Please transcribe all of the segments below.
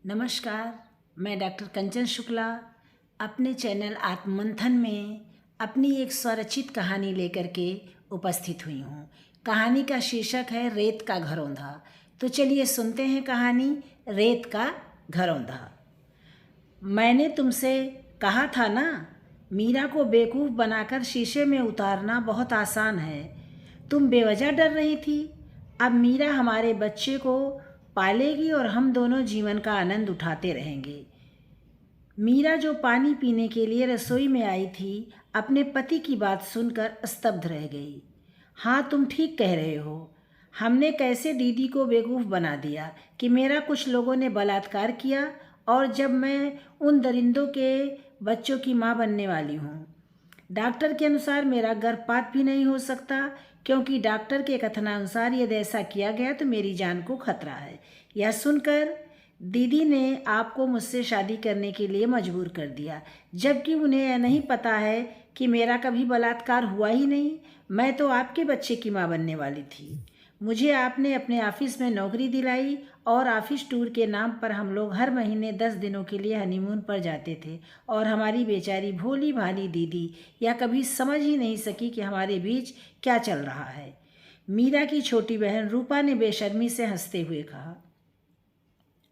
नमस्कार, मैं डॉक्टर कंचन शुक्ला अपने चैनल आत्ममंथन में अपनी एक स्वरचित कहानी लेकर के उपस्थित हुई हूँ। कहानी का शीर्षक है रेत का घरौंधा। तो चलिए सुनते हैं कहानी रेत का घरौंधा। मैंने तुमसे कहा था ना, मीरा को बेवकूफ़ बनाकर शीशे में उतारना बहुत आसान है। तुम बेवजह डर रही थी। अब मीरा हमारे बच्चे को पालेगी और हम दोनों जीवन का आनंद उठाते रहेंगे। मीरा जो पानी पीने के लिए रसोई में आई थी, अपने पति की बात सुनकर स्तब्ध रह गई। हाँ, तुम ठीक कह रहे हो। हमने कैसे दीदी को बेवकूफ़ बना दिया कि मेरा कुछ लोगों ने बलात्कार किया और जब मैं उन दरिंदों के बच्चों की माँ बनने वाली हूँ। डॉक्टर के अनुसार मेरा गर्भपात भी नहीं हो सकता, क्योंकि डॉक्टर के कथनानुसार यदि ऐसा किया गया तो मेरी जान को खतरा है। यह सुनकर दीदी ने आपको मुझसे शादी करने के लिए मजबूर कर दिया, जबकि उन्हें यह नहीं पता है कि मेरा कभी बलात्कार हुआ ही नहीं। मैं तो आपके बच्चे की माँ बनने वाली थी। मुझे आपने अपने ऑफिस में नौकरी दिलाई और ऑफिस टूर के नाम पर हम लोग हर महीने 10 दिनों के लिए हनीमून पर जाते थे और हमारी बेचारी भोली भाली दीदी यह कभी समझ ही नहीं सकी कि हमारे बीच क्या चल रहा है। मीरा की छोटी बहन रूपा ने बेशर्मी से हंसते हुए कहा।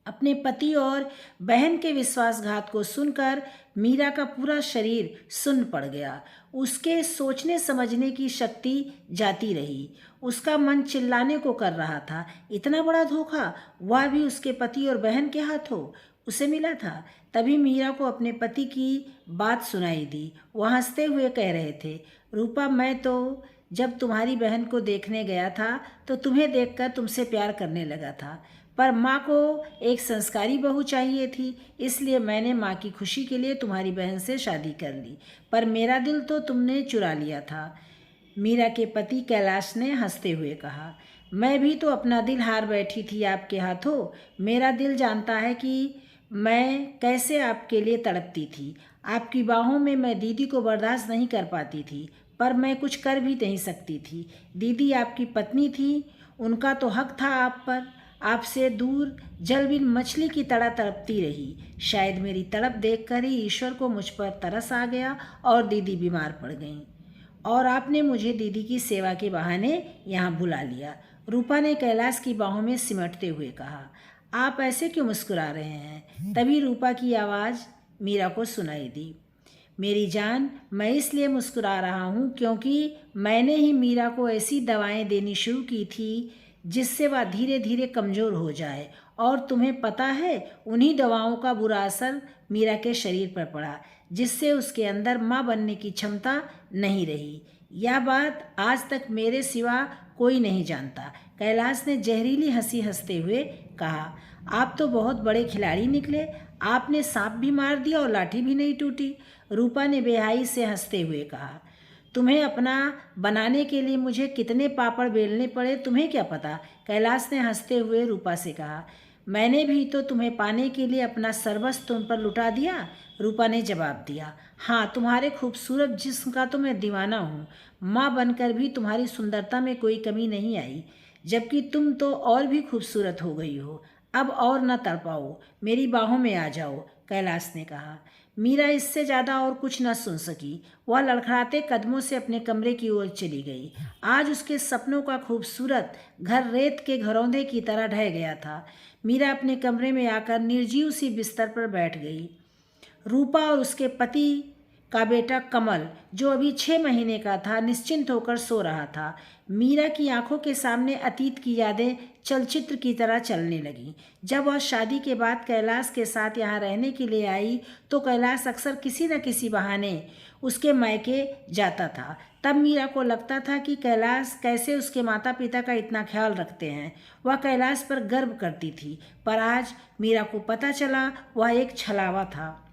अपने पति और बहन के विश्वासघात को सुनकर मीरा का पूरा शरीर सुन्न पड़ गया। उसके सोचने समझने की शक्ति जाती रही। उसका मन चिल्लाने को कर रहा था। इतना बड़ा धोखा, वह भी उसके पति और बहन के हाथों उसे मिला था। तभी मीरा को अपने पति की बात सुनाई दी। वह हंसते हुए कह रहे थे, रूपा, मैं तो जब तुम्हारी बहन को देखने गया था तो तुम्हें देखकर तुमसे प्यार करने लगा था, पर माँ को एक संस्कारी बहू चाहिए थी, इसलिए मैंने माँ की खुशी के लिए तुम्हारी बहन से शादी कर ली, पर मेरा दिल तो तुमने चुरा लिया था। मीरा के पति कैलाश ने हंसते हुए कहा, मैं भी तो अपना दिल हार बैठी थी आपके हाथों। मेरा दिल जानता है कि मैं कैसे आपके लिए तड़पती थी। आपकी बाहों में मैं दीदी को बर्दाश्त नहीं कर पाती थी, पर मैं कुछ कर भी नहीं सकती थी। दीदी आपकी पत्नी थी, उनका तो हक था आप पर। आपसे दूर जलबिन मछली की तरह तड़पती रही। शायद मेरी तड़प देखकर ही ईश्वर को मुझ पर तरस आ गया और दीदी बीमार पड़ गईं और आपने मुझे दीदी की सेवा के बहाने यहाँ बुला लिया। रूपा ने कैलाश की बाहों में सिमटते हुए कहा। आप ऐसे क्यों मुस्कुरा रहे हैं? तभी रूपा की आवाज़ मीरा को सुनाई दी। मेरी जान, मैं इसलिए मुस्कुरा रहा हूँ क्योंकि मैंने ही मीरा को ऐसी दवाएं देनी शुरू की थी जिससे वह धीरे धीरे कमज़ोर हो जाए, और तुम्हें पता है उन्हीं दवाओं का बुरा असर मीरा के शरीर पर पड़ा, जिससे उसके अंदर माँ बनने की क्षमता नहीं रही। यह बात आज तक मेरे सिवा कोई नहीं जानता। कैलाश ने जहरीली हंसी हंसते हुए कहा। आप तो बहुत बड़े खिलाड़ी निकले। आपने सांप भी मार दिया और लाठी भी नहीं टूटी। रूपा ने बेहाई से हंसते हुए कहा। तुम्हें अपना बनाने के लिए मुझे कितने पापड़ बेलने पड़े तुम्हें क्या पता? कैलाश ने हंसते हुए रूपा से कहा। मैंने भी तो तुम्हें पाने के लिए अपना सर्वस्व तुम पर लुटा दिया, रूपा ने जवाब दिया। हाँ, तुम्हारे खूबसूरत जिस्म का तो मैं दीवाना हूँ। माँ बनकर भी तुम्हारी सुंदरता में कोई कमी नहीं आई, जबकि तुम तो और भी खूबसूरत हो गई हो। अब और न तड़पाओ, मेरी बाहों में आ जाओ, कैलाश ने कहा। मीरा इससे ज़्यादा और कुछ न सुन सकी। वह लड़खड़ाते कदमों से अपने कमरे की ओर चली गई। आज उसके सपनों का खूबसूरत घर रेत के घरौंधे की तरह ढह गया था। मीरा अपने कमरे में आकर निर्जीव सी बिस्तर पर बैठ गई। रूपा और उसके पति का बेटा कमल, जो अभी 6 महीने का था, निश्चिंत होकर सो रहा था। मीरा की आंखों के सामने अतीत की यादें चलचित्र की तरह चलने लगीं। जब वह शादी के बाद कैलाश के साथ यहाँ रहने के लिए आई तो कैलाश अक्सर किसी न किसी बहाने उसके मायके जाता था। तब मीरा को लगता था कि कैलाश कैसे उसके माता पिता का इतना ख्याल रखते हैं। वह कैलाश पर गर्व करती थी, पर आज मीरा को पता चला वह एक छलावा था,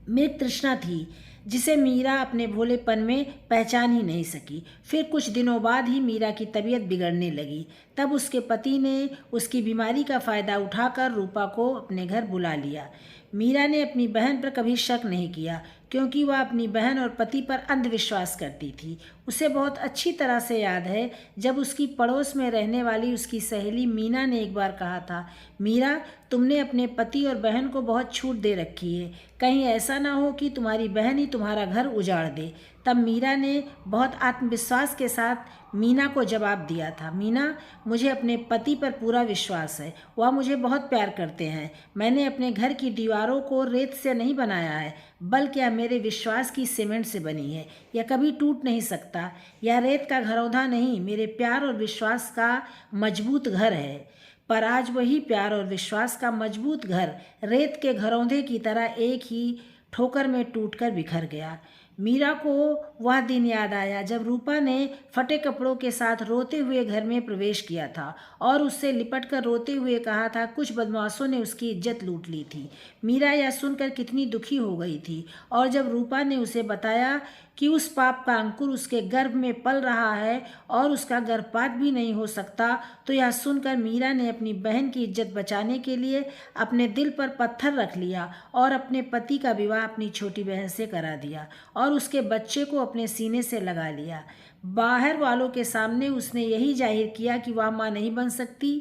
मृग तृष्णा थी, जिसे मीरा अपने भोलेपन में पहचान ही नहीं सकी। फिर कुछ दिनों बाद ही मीरा की तबीयत बिगड़ने लगी। तब उसके पति ने उसकी बीमारी का फ़ायदा उठाकर रूपा को अपने घर बुला लिया। मीरा ने अपनी बहन पर कभी शक नहीं किया, क्योंकि वह अपनी बहन और पति पर अंधविश्वास करती थी। उसे बहुत अच्छी तरह से याद है जब उसकी पड़ोस में रहने वाली उसकी सहेली मीना ने एक बार कहा था, मीरा, तुमने अपने पति और बहन को बहुत छूट दे रखी है, कहीं ऐसा ना हो कि तुम्हारी बहन ही तुम्हारा घर उजाड़ दे। तब मीरा ने बहुत आत्मविश्वास के साथ मीना को जवाब दिया था, मीना, मुझे अपने पति पर पूरा विश्वास है, वह मुझे बहुत प्यार करते हैं। मैंने अपने घर की दीवारों को रेत से नहीं बनाया है, बल्कि यह मेरे विश्वास की सीमेंट से बनी है। यह कभी टूट नहीं सकता। यह रेत का घरौंधा नहीं, मेरे प्यार और विश्वास का मजबूत घर है। पर आज वही प्यार और विश्वास का मजबूत घर रेत के घरौंधे की तरह एक ही ठोकर में टूटकर बिखर गया। मीरा को वह दिन याद आया जब रूपा ने फटे कपड़ों के साथ रोते हुए घर में प्रवेश किया था और उससे लिपटकर रोते हुए कहा था, कुछ बदमाशों ने उसकी इज्जत लूट ली थी। मीरा यह सुनकर कितनी दुखी हो गई थी, और जब रूपा ने उसे बताया कि उस पाप का अंकुर उसके गर्भ में पल रहा है और उसका गर्भपात भी नहीं हो सकता, तो यह सुनकर मीरा ने अपनी बहन की इज्जत बचाने के लिए अपने दिल पर पत्थर रख लिया और अपने पति का विवाह अपनी छोटी बहन से करा दिया और उसके बच्चे को अपने सीने से लगा लिया। बाहर वालों के सामने उसने यही जाहिर किया कि वह माँ नहीं बन सकती,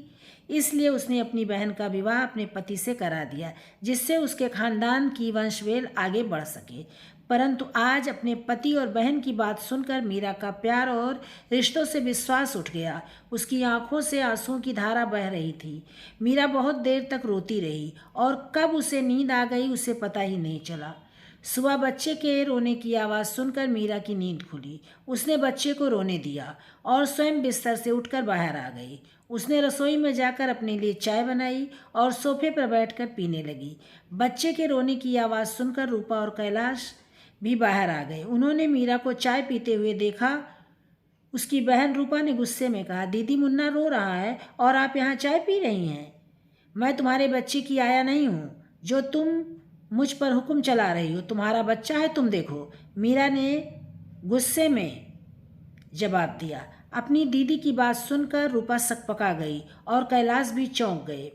इसलिए उसने अपनी बहन का विवाह अपने पति से करा दिया, जिससे उसके खानदान की वंशवेल आगे बढ़ सके। परंतु आज अपने पति और बहन की बात सुनकर मीरा का प्यार और रिश्तों से विश्वास उठ गया। उसकी आंखों से आंसुओं की धारा बह रही थी। मीरा बहुत देर तक रोती रही और कब उसे नींद आ गई उसे पता ही नहीं चला। सुबह बच्चे के रोने की आवाज़ सुनकर मीरा की नींद खुली। उसने बच्चे को रोने दिया और स्वयं बिस्तर से उठकर बाहर आ गई। उसने रसोई में जाकर अपने लिए चाय बनाई और सोफे पर बैठकर पीने लगी। बच्चे के रोने की आवाज़ सुनकर रूपा और कैलाश भी बाहर आ गए। उन्होंने मीरा को चाय पीते हुए देखा। उसकी बहन रूपा ने गुस्से में कहा, दीदी, मुन्ना रो रहा है और आप यहाँ चाय पी रही हैं। मैं तुम्हारे बच्चे की आया नहीं हूँ जो तुम मुझ पर हुक्म चला रही हो। तुम्हारा बच्चा है, तुम देखो, मीरा ने गुस्से में जवाब दिया। अपनी दीदी की बात सुनकर रूपा सकपका गई और कैलाश भी चौंक गए।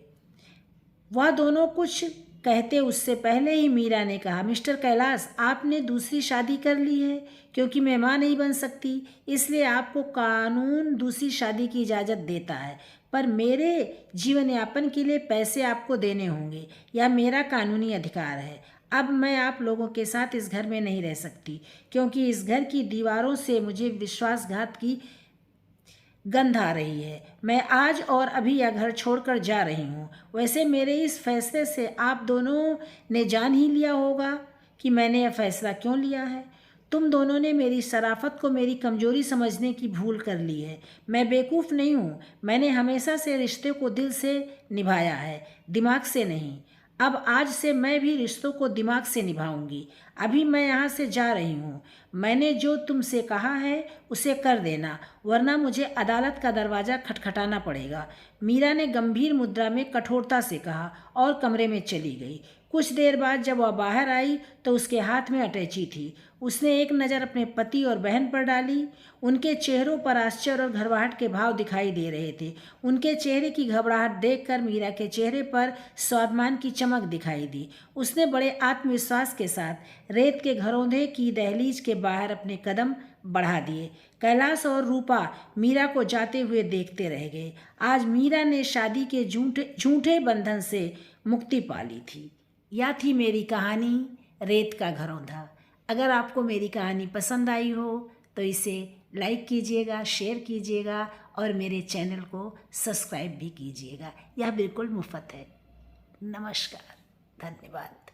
वह दोनों कुछ कहते उससे पहले ही मीरा ने कहा, मिस्टर कैलाश, आपने दूसरी शादी कर ली है। क्योंकि मैं माँ नहीं बन सकती, इसलिए आपको कानून दूसरी शादी की इजाज़त देता है, पर मेरे जीवन यापन के लिए पैसे आपको देने होंगे। यह मेरा कानूनी अधिकार है। अब मैं आप लोगों के साथ इस घर में नहीं रह सकती, क्योंकि इस घर की दीवारों से मुझे विश्वासघात की गंध आ रही है। मैं आज और अभी यह घर छोड़कर जा रही हूँ। वैसे मेरे इस फैसले से आप दोनों ने जान ही लिया होगा कि मैंने यह फैसला क्यों लिया है। तुम दोनों ने मेरी शराफत को मेरी कमजोरी समझने की भूल कर ली है। मैं बेवकूफ़ नहीं हूँ। मैंने हमेशा से रिश्ते को दिल से निभाया है, दिमाग से नहीं। अब आज से मैं भी रिश्तों को दिमाग से निभाऊंगी। अभी मैं यहाँ से जा रही हूँ। मैंने जो तुमसे कहा है उसे कर देना, वरना मुझे अदालत का दरवाज़ा खटखटाना पड़ेगा। मीरा ने गंभीर मुद्रा में कठोरता से कहा और कमरे में चली गई। कुछ देर बाद जब वह बाहर आई तो उसके हाथ में अटैची थी। उसने एक नज़र अपने पति और बहन पर डाली। उनके चेहरों पर आश्चर्य और घबराहट के भाव दिखाई दे रहे थे। उनके चेहरे की घबराहट देखकर मीरा के चेहरे पर स्वाभिमान की चमक दिखाई दी। उसने बड़े आत्मविश्वास के साथ रेत के घरौंधे की दहलीज के बाहर अपने कदम बढ़ा दिए। कैलाश और रूपा मीरा को जाते हुए देखते रह गए। आज मीरा ने शादी के झूठे बंधन से मुक्ति पा ली थी। यह थी मेरी कहानी, रेत का घरौंधा। अगर आपको मेरी कहानी पसंद आई हो तो इसे लाइक कीजिएगा, शेयर कीजिएगा और मेरे चैनल को सब्सक्राइब भी कीजिएगा। यह बिल्कुल मुफ्त है। नमस्कार, धन्यवाद।